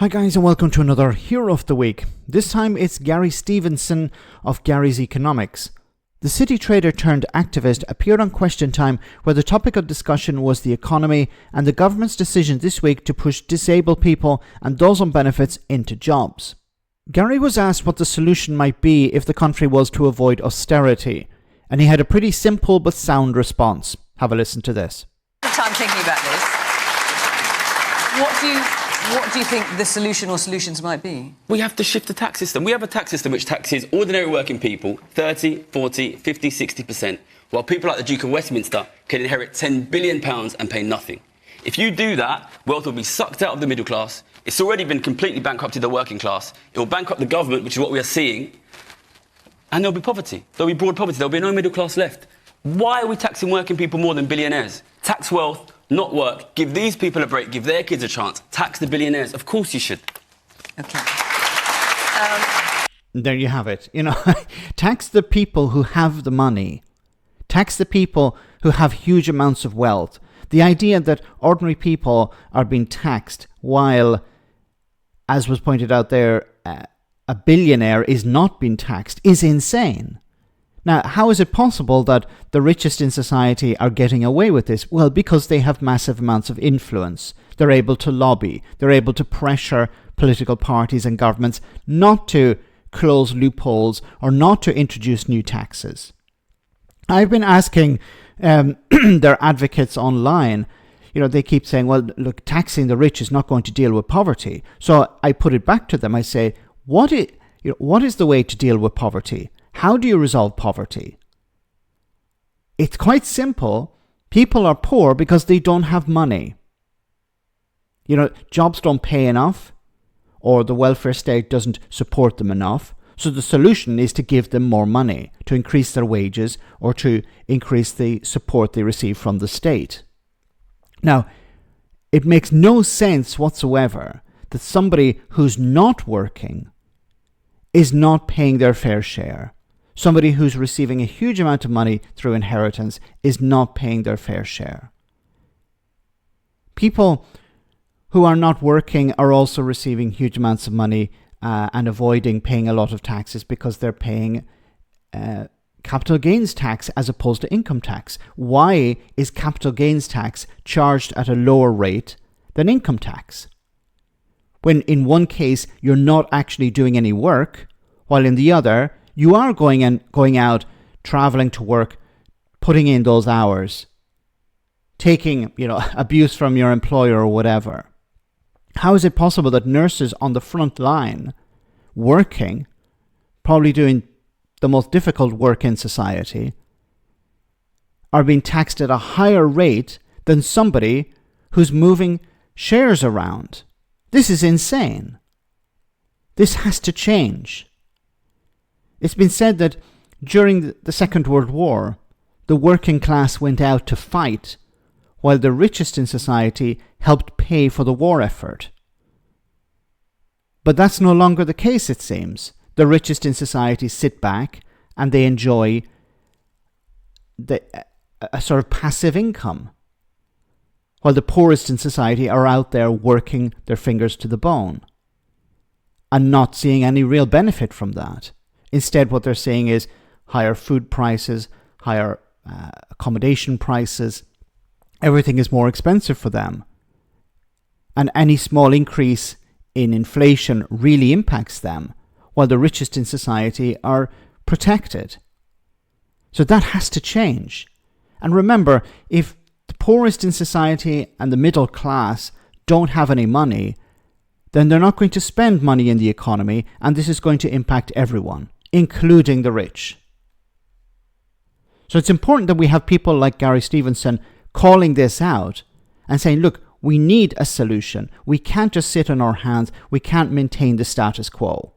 Hi guys and welcome to another Hero of the Week. This time it's Gary Stevenson of Gary's Economics. The city trader turned activist appeared on Question Time, where the topic of discussion was the economy and the government's decision this week to push disabled people and those on benefits into jobs. Gary was asked what the solution might be if the country was to avoid austerity, and he had a pretty simple but sound response. Have a listen to this. Time thinking about this. What do you think the solution or solutions might be? We have to shift the tax system. We have a tax system which taxes ordinary working people 30, 40, 50, 60%, while people like the Duke of Westminster can inherit £10 billion and pay nothing. If you do that, wealth will be sucked out of the middle class. It's already been completely bankrupted the working class. It will bankrupt the government, which is what we are seeing, and there'll be poverty. There'll be broad poverty. There'll be no middle class left. Why are we taxing working people more than billionaires? Tax wealth, not work. Give these people a break. Give their kids a chance. Tax the billionaires. Of course you should. OK. There you have it. Tax the people who have the money. Tax the people who have huge amounts of wealth. The idea that ordinary people are being taxed while, as was pointed out there, a billionaire is not being taxed is insane. Now, how is it possible that the richest in society are getting away with this? Well, because they have massive amounts of influence. They're able to lobby. They're able to pressure political parties and governments not to close loopholes or not to introduce new taxes. I've been asking their advocates online, they keep saying, well, look, taxing the rich is not going to deal with poverty. So I put it back to them. I say, what is the way to deal with poverty? How do you resolve poverty? It's quite simple. People are poor because they don't have money. Jobs don't pay enough, or the welfare state doesn't support them enough. So the solution is to give them more money, to increase their wages, or to increase the support they receive from the state. Now, it makes no sense whatsoever that somebody who's not working is not paying their fair share. Somebody who's receiving a huge amount of money through inheritance is not paying their fair share. People who are not working are also receiving huge amounts of money and avoiding paying a lot of taxes because they're paying capital gains tax as opposed to income tax. Why is capital gains tax charged at a lower rate than income tax? When in one case you're not actually doing any work, while in the other you are going out, traveling to work, putting in those hours, taking abuse from your employer or whatever. How is it possible that nurses on the front line, working, probably doing the most difficult work in society, are being taxed at a higher rate than somebody who's moving shares around? This is insane. This has to change. It's been said that during the Second World War, the working class went out to fight, while the richest in society helped pay for the war effort. But that's no longer the case, it seems. The richest in society sit back and they enjoy a sort of passive income, while the poorest in society are out there working their fingers to the bone and not seeing any real benefit from that. Instead, what they're seeing is higher food prices, higher accommodation prices. Everything is more expensive for them. And any small increase in inflation really impacts them, while the richest in society are protected. So that has to change. And remember, if the poorest in society and the middle class don't have any money, then they're not going to spend money in the economy, and this is going to impact everyone, including the rich. So it's important that we have people like Gary Stevenson calling this out and saying, look, we need a solution. We can't just sit on our hands. We can't maintain the status quo.